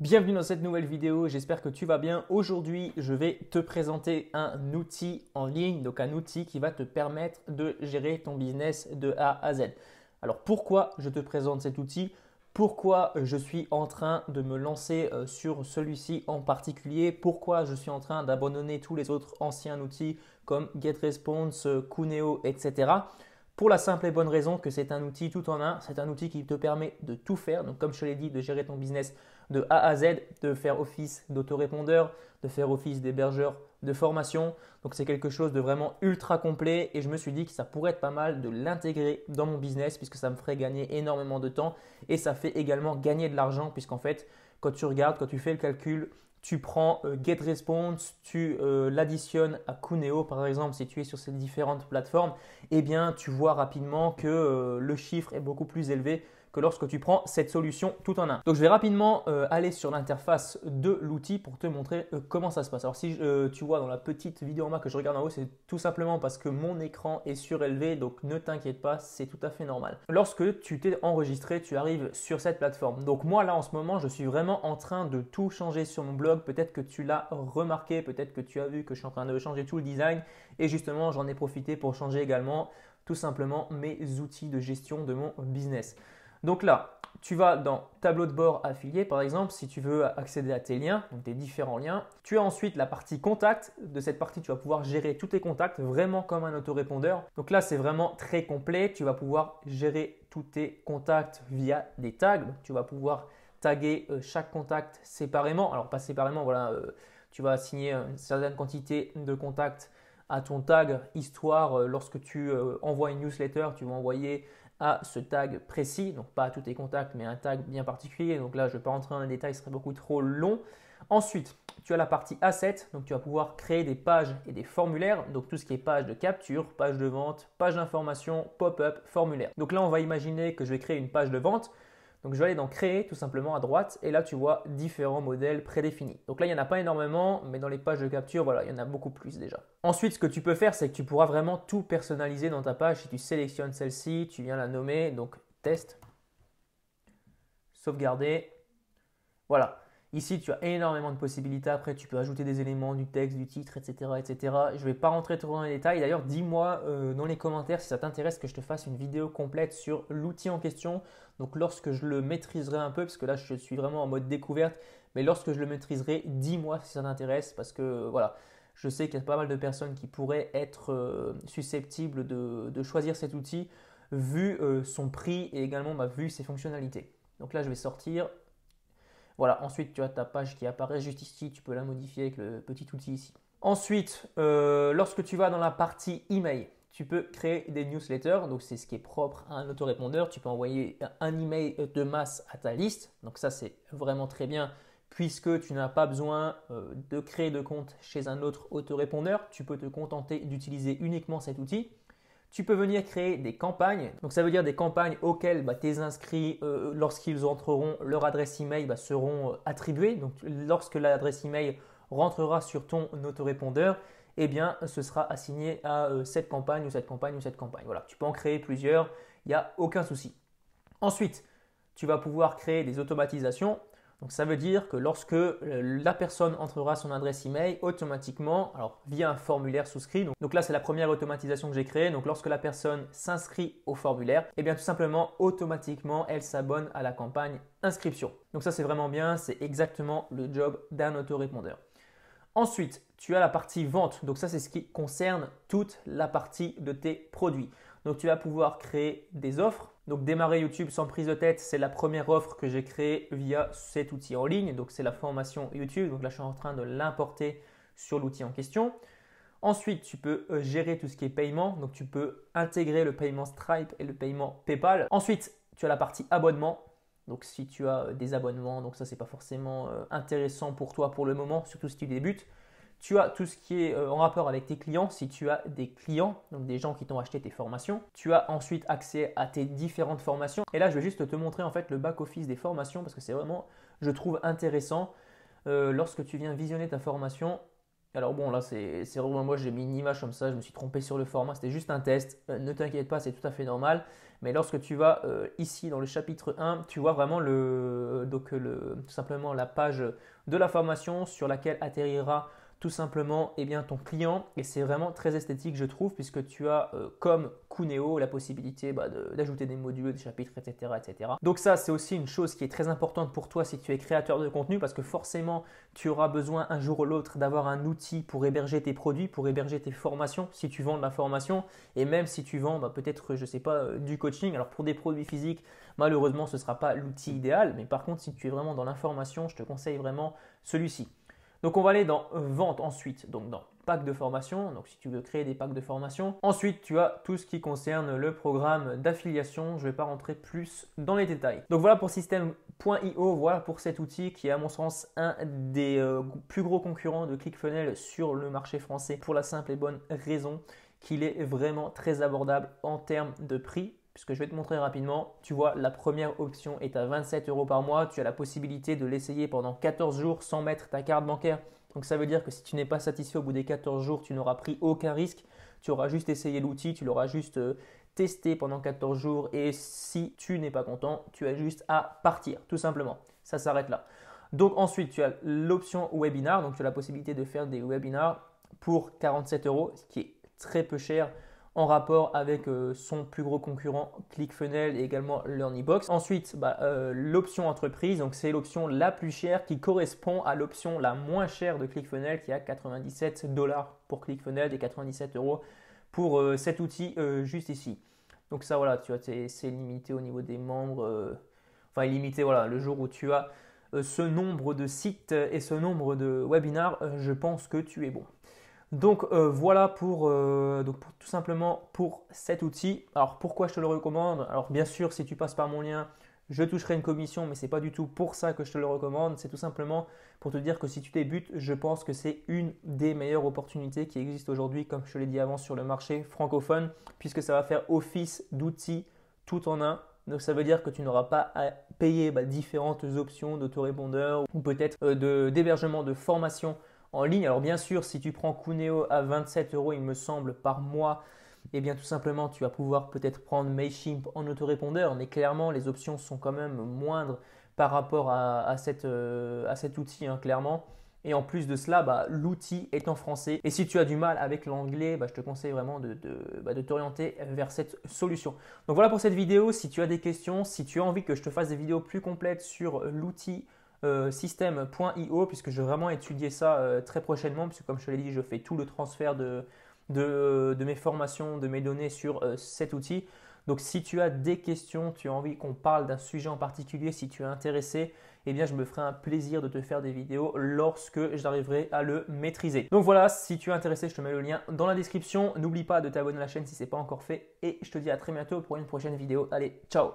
Bienvenue dans cette nouvelle vidéo, j'espère que tu vas bien. Aujourd'hui, je vais te présenter un outil en ligne, donc un outil qui va te permettre de gérer ton business de A à Z. Alors pourquoi je te présente cet outil? Pourquoi je suis en train de me lancer sur celui-ci en particulier? Pourquoi je suis en train d'abandonner tous les autres anciens outils comme GetResponse, Kuneo, etc. Pour la simple et bonne raison que c'est un outil tout en un, c'est un outil qui te permet de tout faire. Donc comme je te l'ai dit, de gérer ton business de A à Z, de faire office d'autorépondeur, de faire office d'hébergeur de formation. Donc c'est quelque chose de vraiment ultra complet et je me suis dit que ça pourrait être pas mal de l'intégrer dans mon business puisque ça me ferait gagner énormément de temps et ça fait également gagner de l'argent puisqu'en fait, quand tu regardes, quand tu fais le calcul, tu prends GetResponse, tu l'additionnes à Kuneo par exemple si tu es sur ces différentes plateformes, eh bien tu vois rapidement que le chiffre est beaucoup plus élevé que lorsque tu prends cette solution tout en un. Donc je vais rapidement aller sur l'interface de l'outil pour te montrer comment ça se passe. Alors si tu vois dans la petite vidéo en bas que je regarde en haut, c'est tout simplement parce que mon écran est surélevé, donc ne t'inquiète pas, c'est tout à fait normal. Lorsque tu t'es enregistré, tu arrives sur cette plateforme. Donc moi là en ce moment, je suis vraiment en train de tout changer sur mon blog. Peut-être que tu l'as remarqué, peut-être que tu as vu que je suis en train de changer tout le design et justement j'en ai profité pour changer également tout simplement mes outils de gestion de mon business. Donc là, tu vas dans tableau de bord affilié par exemple si tu veux accéder à tes liens, donc tes différents liens. Tu as ensuite la partie contact. De cette partie, tu vas pouvoir gérer tous tes contacts vraiment comme un autorépondeur. Donc là, c'est vraiment très complet. Tu vas pouvoir gérer tous tes contacts via des tags. Donc, tu vas pouvoir taguer chaque contact séparément. Alors pas séparément, voilà, tu vas assigner une certaine quantité de contacts à ton tag, histoire lorsque tu envoies une newsletter, tu vas envoyer à ce tag précis, donc pas à tous tes contacts, mais un tag bien particulier. Donc là, je ne vais pas rentrer dans les détails, ce serait beaucoup trop long. Ensuite, tu as la partie Asset, donc tu vas pouvoir créer des pages et des formulaires, donc tout ce qui est page de capture, page de vente, page d'information, pop-up, formulaire. Donc là, on va imaginer que je vais créer une page de vente. Donc je vais aller dans Créer tout simplement à droite et là tu vois différents modèles prédéfinis. Donc là il n'y en a pas énormément, mais dans les pages de capture, voilà, il y en a beaucoup plus déjà. Ensuite, ce que tu peux faire, c'est que tu pourras vraiment tout personnaliser dans ta page. Si tu sélectionnes celle-ci, tu viens la nommer, donc test, sauvegarder. Voilà. Ici, tu as énormément de possibilités. Après, tu peux ajouter des éléments, du texte, du titre, etc. etc. Je ne vais pas rentrer trop dans les détails. D'ailleurs, dis-moi dans les commentaires si ça t'intéresse que je te fasse une vidéo complète sur l'outil en question. Donc, lorsque je le maîtriserai un peu, parce que là, je suis vraiment en mode découverte, mais lorsque je le maîtriserai, dis-moi si ça t'intéresse parce que voilà, je sais qu'il y a pas mal de personnes qui pourraient être susceptibles de choisir cet outil vu son prix et également vu ses fonctionnalités. Donc là, je vais sortir. Voilà, ensuite tu as ta page qui apparaît juste ici, tu peux la modifier avec le petit outil ici. Ensuite, lorsque tu vas dans la partie email, tu peux créer des newsletters, donc c'est ce qui est propre à un autorépondeur. Tu peux envoyer un email de masse à ta liste, donc ça c'est vraiment très bien puisque tu n'as pas besoin de créer de compte chez un autre autorépondeur. Tu peux te contenter d'utiliser uniquement cet outil. Tu peux venir créer des campagnes. Donc ça veut dire des campagnes auxquelles tes inscrits, lorsqu'ils entreront, leur adresse email seront attribuées. Donc lorsque l'adresse email rentrera sur ton autorépondeur, eh bien ce sera assigné à cette campagne ou cette campagne ou cette campagne. Voilà, tu peux en créer plusieurs, il n'y a aucun souci. Ensuite, tu vas pouvoir créer des automatisations. Donc ça veut dire que lorsque la personne entrera son adresse email, automatiquement, alors via un formulaire souscrit, donc là c'est la première automatisation que j'ai créée, donc lorsque la personne s'inscrit au formulaire, eh bien tout simplement automatiquement elle s'abonne à la campagne inscription. Donc ça c'est vraiment bien, c'est exactement le job d'un autorépondeur. Ensuite, tu as la partie vente, donc ça c'est ce qui concerne toute la partie de tes produits. Donc tu vas pouvoir créer des offres. Donc démarrer YouTube sans prise de tête, c'est la première offre que j'ai créée via cet outil en ligne. Donc c'est la formation YouTube. Donc là je suis en train de l'importer sur l'outil en question. Ensuite, tu peux gérer tout ce qui est paiement. Donc tu peux intégrer le paiement Stripe et le paiement PayPal. Ensuite, tu as la partie abonnement. Donc si tu as des abonnements, donc ça c'est pas forcément intéressant pour toi pour le moment, surtout si tu débutes. Tu as tout ce qui est en rapport avec tes clients, si tu as des clients, donc des gens qui t'ont acheté tes formations. Tu as ensuite accès à tes différentes formations. Et là, je vais juste te montrer en fait le back-office des formations parce que c'est vraiment, je trouve intéressant. Lorsque tu viens visionner ta formation, Alors bon, là, c'est vraiment moi, j'ai mis une image comme ça, je me suis trompé sur le format, c'était juste un test. Ne t'inquiète pas, c'est tout à fait normal. Mais lorsque tu vas ici dans le chapitre 1, tu vois vraiment tout simplement la page de la formation sur laquelle atterrira tout simplement bien, ton client. Et c'est vraiment très esthétique, je trouve, puisque tu as comme Cuneo la possibilité d'ajouter des modules, des chapitres, etc., etc. Donc ça, c'est aussi une chose qui est très importante pour toi si tu es créateur de contenu, parce que forcément, tu auras besoin un jour ou l'autre d'avoir un outil pour héberger tes produits, pour héberger tes formations, si tu vends de la formation, et même si tu vends peut-être, je ne sais pas, du coaching. Alors pour des produits physiques, malheureusement, ce ne sera pas l'outil idéal, mais par contre, si tu es vraiment dans l'information, je te conseille vraiment celui-ci. Donc on va aller dans vente ensuite, donc dans pack de formation, donc si tu veux créer des packs de formation. Ensuite, tu as tout ce qui concerne le programme d'affiliation. Je ne vais pas rentrer plus dans les détails. Donc voilà pour System.io, voilà pour cet outil qui est à mon sens un des plus gros concurrents de ClickFunnels sur le marché français, pour la simple et bonne raison qu'il est vraiment très abordable en termes de prix. Puisque je vais te montrer rapidement, tu vois, la première option est à 27 € par mois. Tu as la possibilité de l'essayer pendant 14 jours sans mettre ta carte bancaire. Donc ça veut dire que si tu n'es pas satisfait au bout des 14 jours, tu n'auras pris aucun risque. Tu auras juste essayé l'outil, tu l'auras juste testé pendant 14 jours. Et si tu n'es pas content, tu as juste à partir, tout simplement. Ça s'arrête là. Donc ensuite, tu as l'option webinar. Donc tu as la possibilité de faire des webinars pour 47 €, ce qui est très peu cher en rapport avec son plus gros concurrent ClickFunnels et également LearnyBox. Ensuite, l'option entreprise, donc c'est l'option la plus chère qui correspond à l'option la moins chère de ClickFunnels qui a 97 $ pour ClickFunnels et 97 € pour cet outil juste ici. Donc ça, voilà, tu vois, c'est limité au niveau des membres. Enfin, illimité, voilà, le jour où tu as ce nombre de sites et ce nombre de webinars, je pense que tu es bon. Donc voilà pour tout simplement pour cet outil. Alors pourquoi je te le recommande? Alors bien sûr, si tu passes par mon lien, je toucherai une commission, mais ce n'est pas du tout pour ça que je te le recommande. C'est tout simplement pour te dire que si tu débutes, je pense que c'est une des meilleures opportunités qui existent aujourd'hui, comme je te l'ai dit avant, sur le marché francophone, puisque ça va faire office d'outil tout en un. Donc ça veut dire que tu n'auras pas à payer différentes options d'autorépondeur ou peut-être d'hébergement de formation en ligne. Alors bien sûr, si tu prends Cuneo à 27 €, il me semble, par mois, eh bien tout simplement, tu vas pouvoir peut-être prendre Mailchimp en autorépondeur, mais clairement, les options sont quand même moindres par rapport à cet outil, clairement. Et en plus de cela, l'outil est en français. Et si tu as du mal avec l'anglais, je te conseille vraiment de t'orienter vers cette solution. Donc voilà pour cette vidéo. Si tu as des questions, si tu as envie que je te fasse des vidéos plus complètes sur l'outil System.io, puisque je vais vraiment étudier ça très prochainement, puisque comme je te l'ai dit, je fais tout le transfert de mes formations, de mes données sur cet outil. Donc si tu as des questions, tu as envie qu'on parle d'un sujet en particulier, si tu es intéressé, eh bien je me ferai un plaisir de te faire des vidéos lorsque j'arriverai à le maîtriser. Donc voilà, si tu es intéressé, je te mets le lien dans la description. N'oublie pas de t'abonner à la chaîne si ce n'est pas encore fait et je te dis à très bientôt pour une prochaine vidéo. Allez, ciao!